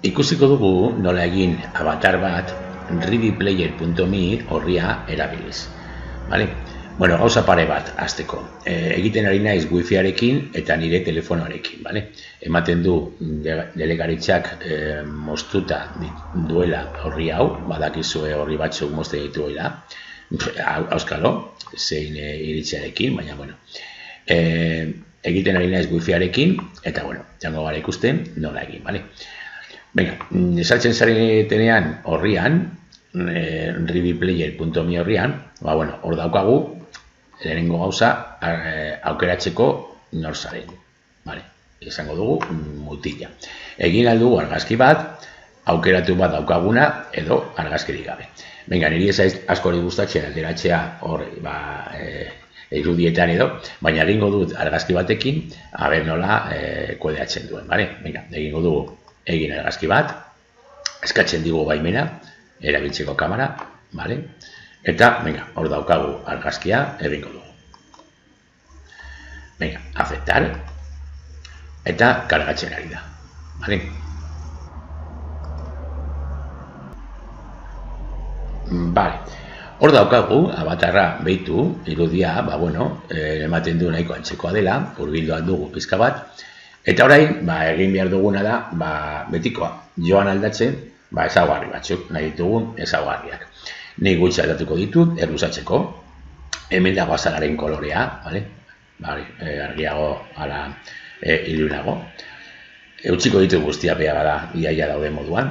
Ikusiko dugu nola egin avatar bat readyplayer.me horria erabiliz. Vale? Bueno, gauza pare bat hasteko. Egiten ari naiz wifiarekin eta nire telefonoarekin, vale? Ematen du delegaritzak moztuta duela horri hau, badakizue horri batzuk mozte dituela. Auskalo, zein iritziarekin, baina bueno. Egiten ari naiz wifiarekin eta bueno, jango gara ikusten nola egin, vale? Venga, esaltzen zaretenean horrian, readyplayer.me horrian, bueno, hor daukagu, lehenengo gauza aukeratzeko nor zaren. Vale, esango dugu mutila. Egin aldugu argazki bat, aukeratu bat daukaguna edo argazkirik gabe. Venga, niri ez askori gustatzen alderatzea hor, irudietan edo, baina egingo dut argazki batekin, aber nola kodeatzen duen, vale? Venga, egingo dugu egin argazki bat, eskatzen digu baimena, erabiltzeko kamera, vale? Eta, venga, hor daukagu argazkia egingo dugu. Venga, aceptar, eta kargatzen ari da, vale? Vale, hor daukagu, avatarra behitu, irudia, ematen du nahiko antzekoa dela, hurbildu dugu pizka bat, eta orain, egin behar duguna da, betikoa, joan aldatzen, ezaugarri batzuk, nahi ditugun ezaugarriak. Nik gutxi aldatuko ditut, erruzatzeko, hemen dago azalaren kolorea, argiago, ilunago. Eutsiko ditu guztia behar da, iaia daude moduan.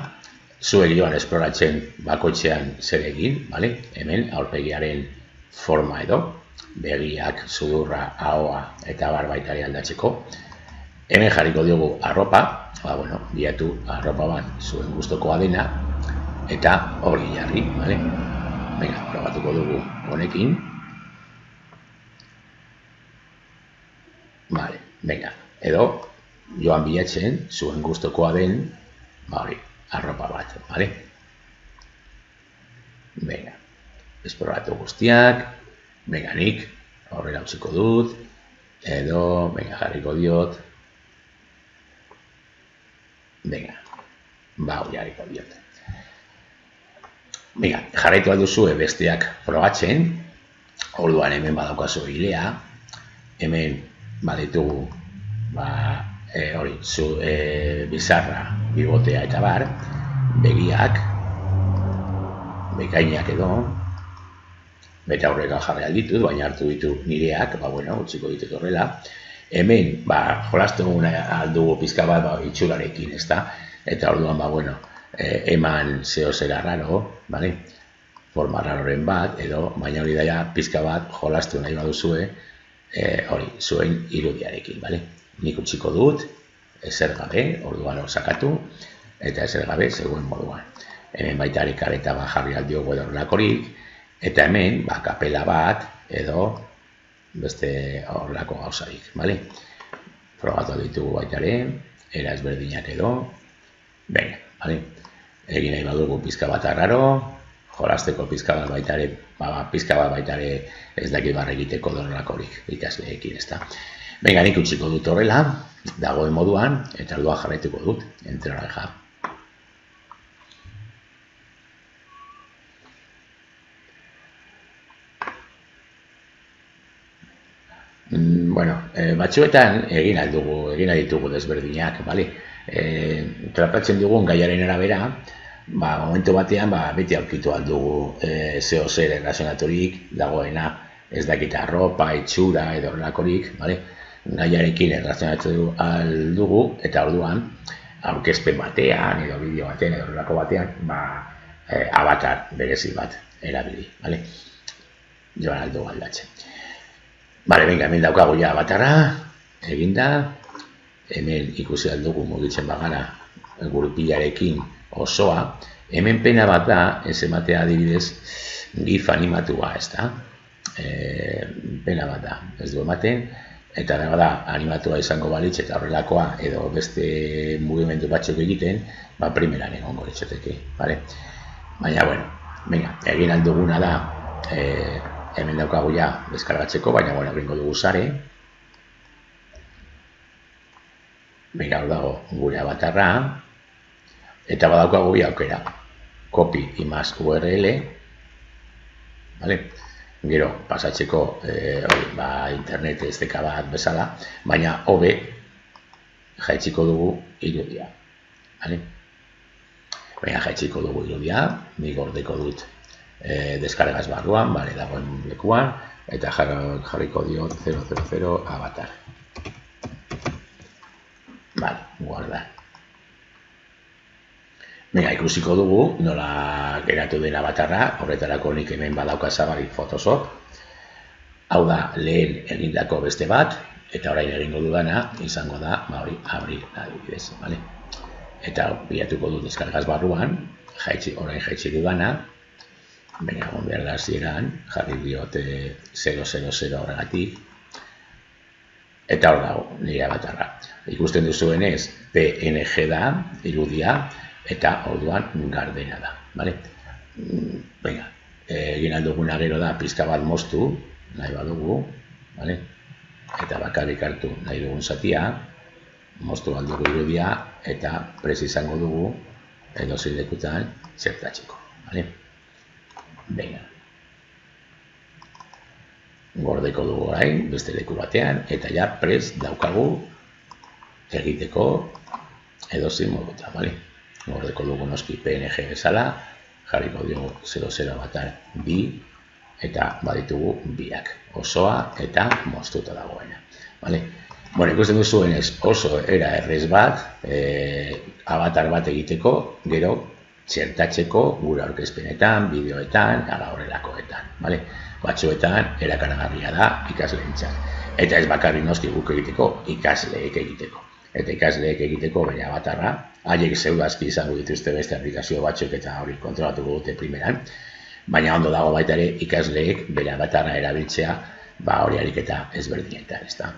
Zuek joan esploratzen bakoitzean zer egin, hemen aurpegiaren forma edo, begiak, sudurra, ahoa eta barbaitari aldatzeko. Hemen jarriko diogu arropa, bilatu arropa bat zuen gustokoa dena, eta hori jarri, bale? Venga, probatuko dugu honekin. Vale, venga, edo joan bilatzen zuen gustokoa den, arropa bat, bale? Venga, esploratu guztiak, venga, nik horrela utziko dut, edo, venga, jarriko diot, venga, hori jarriko diot. Venga, jarraitu alduzue besteak probatzen, orduan hemen badaukazu hilea, hemen baditugu, bizarra, bibotea eta bar, begiak, bekainak edo, beta horreka jarri alditut, baina hartu ditu nireak, utziko ditut horrela. Hemen, jolastu aldugu pizka bat itxurarekin, ezta? Eta orduan, eman zeo zera raro, forma raroren bat, edo, baina hori daia pizka bat jolastu nahi baduzue, zuen irudiarekin, nik utziko dut, ezer gabe, orduan hor sakatu, eta ezer gabe zegoen moduan. Hemen baita kareta bat jarri aldiogu edo horrelakorik, eta hemen, kapela bat, edo, beste horrelako gauzarik, probatu ditugu baitare, era ezberdinak edo, venga, egin nahi badugu pizka bat arraro, jolasteko pizka bat baitare ez dakit egiteko horrelakorik, ikasleekin, ezta. Venga, nik utziko dut horrela, dagoen moduan, eta orduan jarraituko dut, entrenaja. Batzuetan egin ditugu desberdinak, tratatzen dugun gaiaren arabera, momentu batean beti aurkitu aldugu zeo zer erlazionaturik dagoena, ez dakit arropa, itxura edo horrelakorik, gaiarekin erlazionatu aldugu, eta orduan aurkezpen batean edo bideo batean edo horrelako batean, avatar berezi bat erabili, joan aldugu aldatzen. Venga, hemen daukagu ja avatarra, eginda, hemen ikusi aldugu mugitzen bagara gurupilarekin osoa, hemen pena bat da, ez ematea adibidez, gif animatua, ez da? Pena bat da, ez du ematen, eta da, animatua izango balitz eta horrelakoa, edo beste mugimendu batzuk egiten, primeran egongo litzateke, baina, venga, egin alduguna da, hemen daukagu ja deskargatzeko, baina egingo dugu sare. Venga, hor dago gure avatarra, Eta badaukagu bi aukera. Copy image URL, vale? Gero pasatzeko internet SDK bat bezala, baina hobe jaitziko dugu irudia. Vale? Baina jaitziko dugu irudia, ni gordeko dut deskargaz barruan, vale, dagoen lekuan, eta jarriko diot 000 avatar. Vale, guarda. Baina ikusiko dugu, nola geratu den avatarra, horretarako nik hemen badauka zabalik Photoshop. Hau da, lehen egindako beste bat, eta orain egingo dudana, izango da, hori, abril, adibidez, vale? Eta bilatuko dut deskargaz barruan, orain jaitsi dudana, baina egon behar da hasieran, jarri diot 000 horregatik, eta hor dago, nire avatarra. Ikusten duzuenez, PNG da, irudia, eta orduan gardena da, bale? Venga, egin alduguna gero da pizka bat moztu, nahi badugu, bale? Eta bakarrik hartu nahi dugun zatia, moztu aldugu irudia, eta prest izango dugu, edo zilekutan, txertatzeko, bale? Venga. Gordeko dugu orain, beste leku batean, eta ja prest daukagu egiteko edozin moduta, bale? Gordeko dugu noski PNG bezala, jarriko dugu 00 avatar bi, eta baditugu biak, osoa eta moztuta dagoena. Vale? Bueno, ikusten duzuenez oso era errez bat, avatar bat egiteko, gero txertatzeko gure aurkezpenetan, bideoetan, ala horrelakoetan. Vale? Batzuetan erakaragarria da ikasleentzat. Eta ez bakarrik noski guk egiteko, ikasleek egiteko. Eta ikasleek egiteko bere avatarra, haiek zeudazki izango dituzte beste aplikazio batzuk eta hori kontrolatuko dute primeran, baina ondo dago baita ere ikasleek bere avatarra erabiltzea hori ariketa ezberdinetan, ezta?